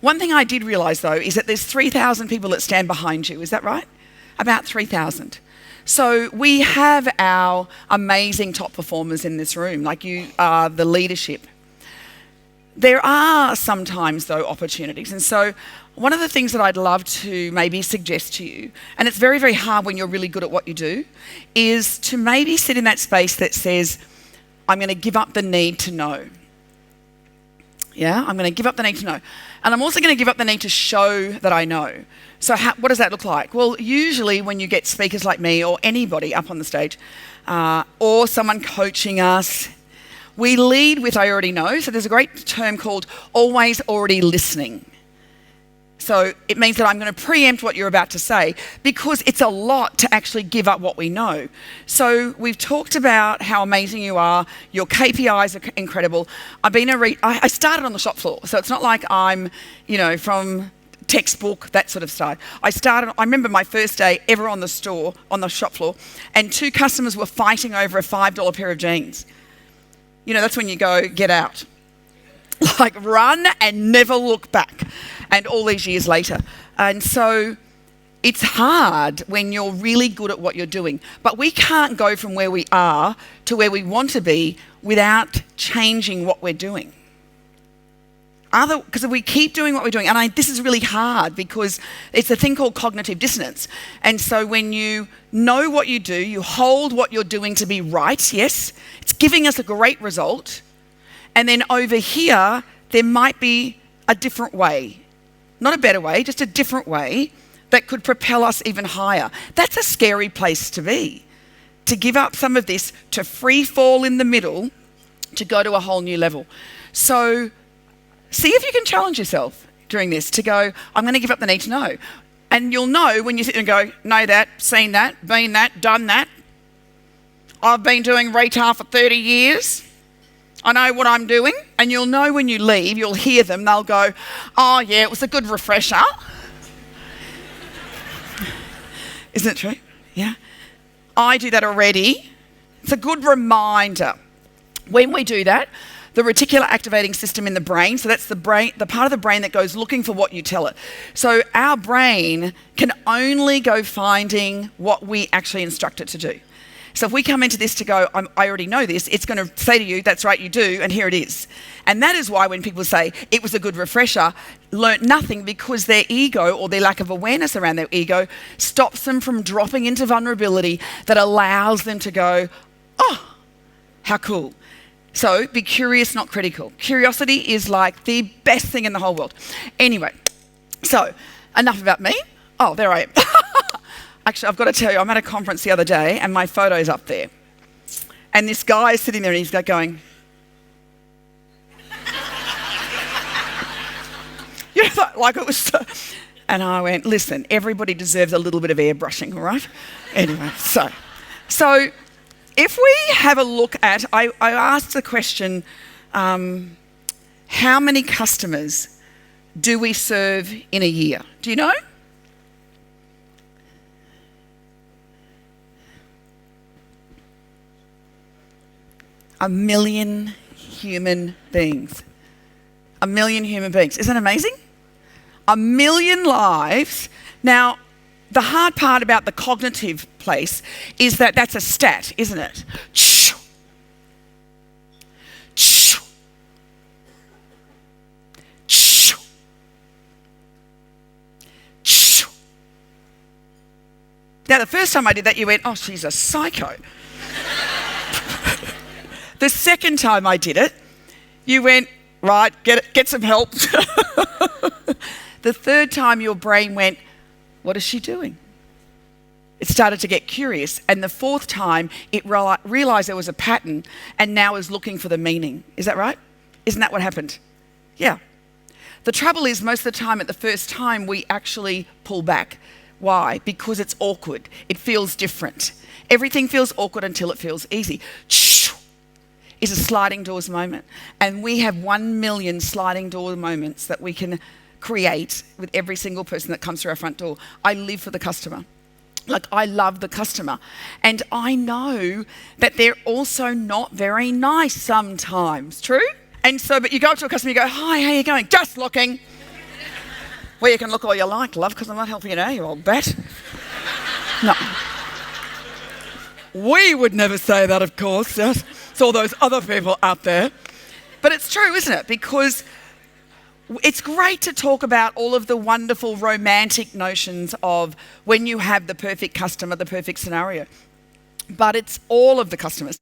One thing I did realise though is that there's 3,000 people that stand behind you. Is that right? About 3,000. So we have our amazing top performers in this room, like you are the leadership. There are sometimes, though, opportunities. And so one of the things that I'd love to maybe suggest to you, and it's very, very hard when you're really good at what you do, is to maybe sit in that space that says, I'm going to give up the need to know. Yeah, I'm going to give up the need to know. And I'm also going to give up the need to show that I know. So what does that look like? Well, usually when you get speakers like me or anybody up on the stage or someone coaching us, we lead with I already know. So there's a great term called always already listening. So it means that I'm going to preempt what you're about to say because it's a lot to actually give up what we know. So we've talked about how amazing you are. Your KPIs are incredible. I started on the shop floor, so it's not like I'm, from textbook, that sort of stuff. I remember my first day ever on the shop floor, and 2 customers were fighting over a $5 pair of jeans. That's when you go, get out. Like run and never look back. And all these years later. And so it's hard when you're really good at what you're doing. But we can't go from where we are to where we want to be without changing what we're doing. Because if we keep doing what we're doing, and this is really hard because it's a thing called cognitive dissonance. And so when you know what you do, you hold what you're doing to be right, yes, it's giving us a great result. And then over here, there might be a different way. Not a better way, just a different way that could propel us even higher. That's a scary place to be. To give up some of this, to free fall in the middle, to go to a whole new level. So see if you can challenge yourself during this to go, I'm going to give up the need to know. And you'll know when you sit and go, know that, seen that, been that, done that. I've been doing retail for 30 years. I know what I'm doing. And you'll know when you leave, you'll hear them, they'll go, oh yeah, it was a good refresher. Isn't it true? Yeah. I do that already. It's a good reminder. When we do that, the reticular activating system in the brain, so that's the part of the brain that goes looking for what you tell it. So our brain can only go finding what we actually instruct it to do. So if we come into this to go, I already know this, it's going to say to you, that's right, you do, and here it is. And that is why when people say, it was a good refresher, learnt nothing because their ego or their lack of awareness around their ego stops them from dropping into vulnerability that allows them to go, oh, how cool. So be curious, not critical. Curiosity is like the best thing in the whole world. Anyway, so enough about me. Oh, there I am. Actually, I've got to tell you, I'm at a conference the other day and my photo's up there. And this guy is sitting there and he's going, like it was so... And I went, listen, everybody deserves a little bit of airbrushing, all right? Anyway, so if we have a look at, I asked the question, how many customers do we serve in a year? Do you know? A million human beings. A million human beings. Isn't that amazing? A million lives. Now, the hard part about the cognitive place is that that's a stat, isn't it? Now, the first time I did that, you went, oh, she's a psycho. The second time I did it, you went, right, get some help. The third time your brain went, what is she doing? It started to get curious. And the fourth time, it realised there was a pattern and now is looking for the meaning. Is that right? Isn't that what happened? Yeah. The trouble is most of the time at the first time, we actually pull back. Why? Because it's awkward. It feels different. Everything feels awkward until it feels easy. Is a sliding doors moment. And we have 1 million sliding door moments that we can create with every single person that comes through our front door. I live for the customer. Like, I love the customer. And I know that they're also not very nice sometimes. True? And so, but you go up to a customer, you go, hi, how are you going? Just looking. Well, you can look all you like, love, because I'm not helping you now, you old bat. No. We would never say that, of course. Yes. It's all those other people out there. But it's true, isn't it? Because it's great to talk about all of the wonderful romantic notions of when you have the perfect customer, the perfect scenario. But it's all of the customers.